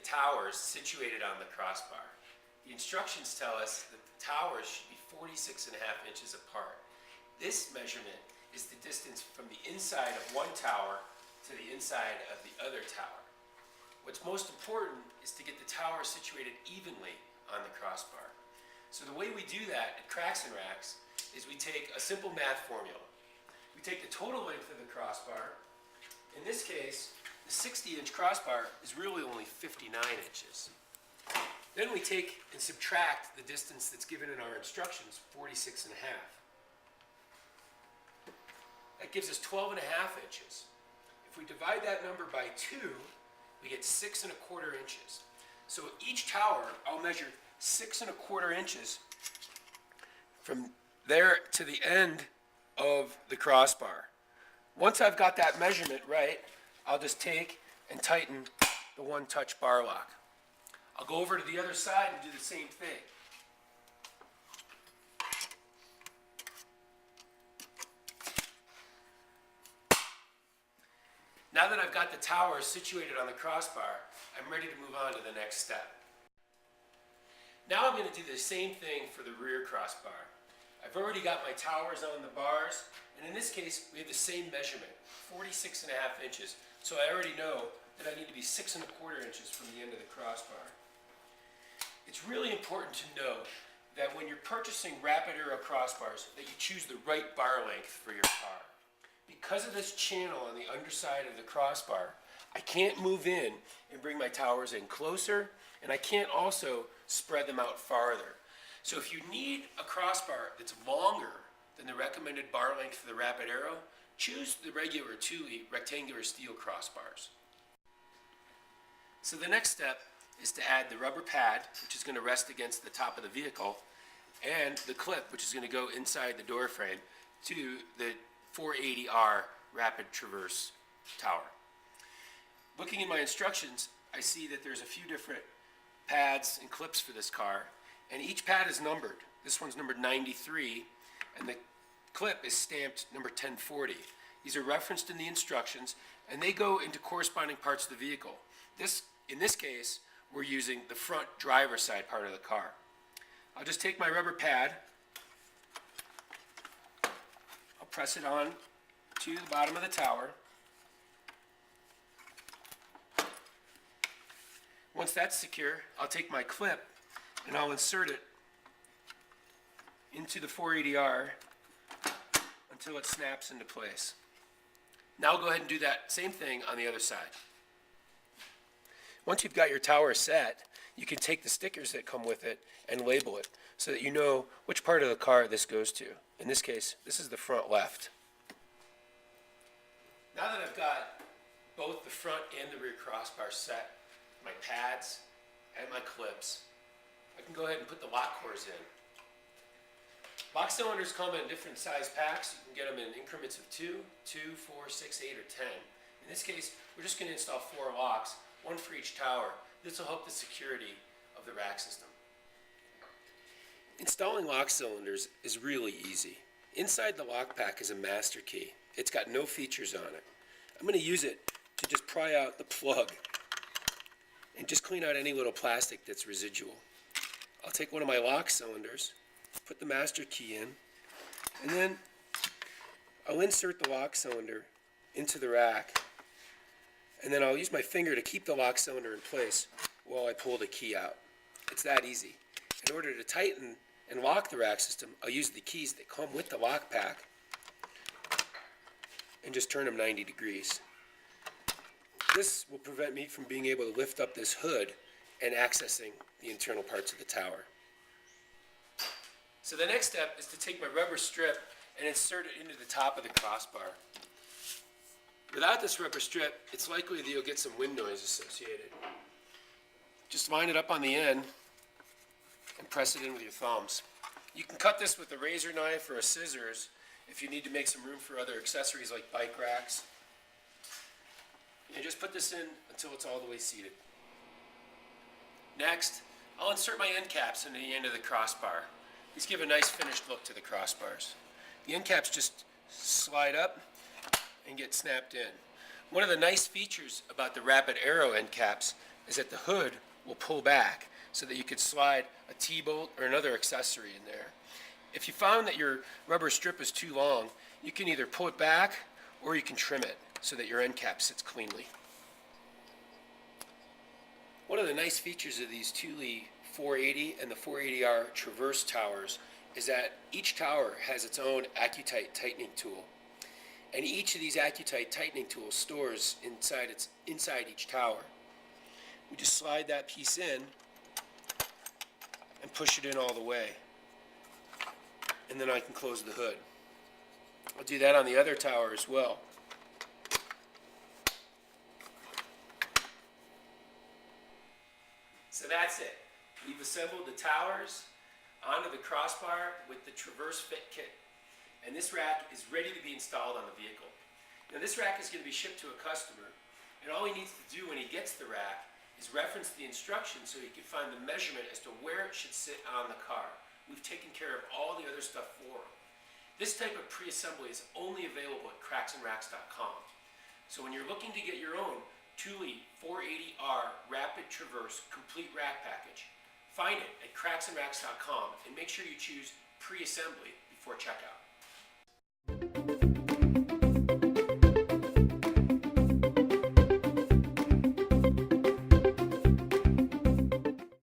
towers situated on the crossbar. The instructions tell us that the towers should be 46.5 inches apart. This measurement is the distance from the inside of one tower to the inside of the other tower. What's most important is to get the tower situated evenly on the crossbar. So the way we do that at Cracks and Racks is we take a simple math formula. We take the total length of the crossbar. In this case, the 60-inch crossbar is really only 59 inches. Then we take and subtract the distance that's given in our instructions, 46.5. That gives us 12.5 inches. If we divide that number by 2, we get 6.25 inches. So each tower, I'll measure 6.25 inches from there to the end of the crossbar. Once I've got that measurement right, I'll just take and tighten the one-touch bar lock. I'll go over to the other side and do the same thing. Now that I've got the tower situated on the crossbar, I'm ready to move on to the next step. Now I'm going to do the same thing for the rear crossbar. I've already got my towers on the bars, and in this case we have the same measurement, 46.5 inches. So I already know that I need to be 6.25 inches from the end of the crossbar. It's really important to know that when you're purchasing rapid arrow crossbars, that you choose the right bar length for your car. Because of this channel on the underside of the crossbar, I can't move in and bring my towers in closer, and I can't also spread them out farther. So if you need a crossbar that's longer than the recommended bar length for the rapid arrow, choose the regular Thule rectangular steel crossbars. So the next step is to add the rubber pad, which is going to rest against the top of the vehicle, and the clip, which is going to go inside the door frame to the 480R Rapid Traverse tower. Looking in my instructions, I see that there's a few different pads and clips for this car, and each pad is numbered. This one's numbered 93, and the clip is stamped number 1040. These are referenced in the instructions, and they go into corresponding parts of the vehicle. In this case, we're using the front driver's side part of the car. I'll just take my rubber pad, I'll press it on to the bottom of the tower. Once that's secure, I'll take my clip and I'll insert it into the 480R until it snaps into place. Now I'll go ahead and do that same thing on the other side. Once you've got your tower set, you can take the stickers that come with it and label it so that you know which part of the car this goes to. In this case, this is the front left. Now that I've got both the front and the rear crossbar set, my pads and my clips, I can go ahead and put the lock cores in. Lock cylinders come in different size packs. You can get them in increments of 2, 4, 6, 8, or 10. In this case, we're just going to install 4 locks, one for each tower. This will help the security of the rack system. Installing lock cylinders is really easy. Inside the lock pack is a master key. It's got no features on it. I'm going to use it to just pry out the plug and just clean out any little plastic that's residual. I'll take one of my lock cylinders, put the master key in, and then I'll insert the lock cylinder into the rack, and then I'll use my finger to keep the lock cylinder in place while I pull the key out. It's that easy. In order to tighten and lock the rack system, I'll use the keys that come with the lock pack and just turn them 90 degrees. This will prevent me from being able to lift up this hood and accessing the internal parts of the tower. So the next step is to take my rubber strip and insert it into the top of the crossbar. Without this rubber strip, it's likely that you'll get some wind noise associated. Just line it up on the end and press it in with your thumbs. You can cut this with a razor knife or a scissors if you need to make some room for other accessories like bike racks. And just put this in until it's all the way seated. Next, I'll insert my end caps into the end of the crossbar. These give a nice finished look to the crossbars. The end caps just slide up and get snapped in. One of the nice features about the Rapid Arrow end caps is that the hood will pull back so that you could slide a T-bolt or another accessory in there. If you found that your rubber strip is too long, you can either pull it back or you can trim it so that your end cap sits cleanly. One of the nice features of these Thule 480 and the 480R Traverse towers is that each tower has its own Accutite tightening tool. And each of these Accutite tightening tools stores inside each tower. We just slide that piece in and push it in all the way. And then I can close the hood. I'll do that on the other tower as well. So that's it. We've assembled the towers onto the crossbar with the Traverse Fit Kit. And this rack is ready to be installed on the vehicle. Now this rack is going to be shipped to a customer, and all he needs to do when he gets the rack is reference the instructions so he can find the measurement as to where it should sit on the car. We've taken care of all the other stuff for him. This type of pre-assembly is only available at cracksandracks.com. So when you're looking to get your own Thule 480R Rapid Traverse Complete Rack Package, find it at cracksandracks.com and make sure you choose pre-assembly before checkout.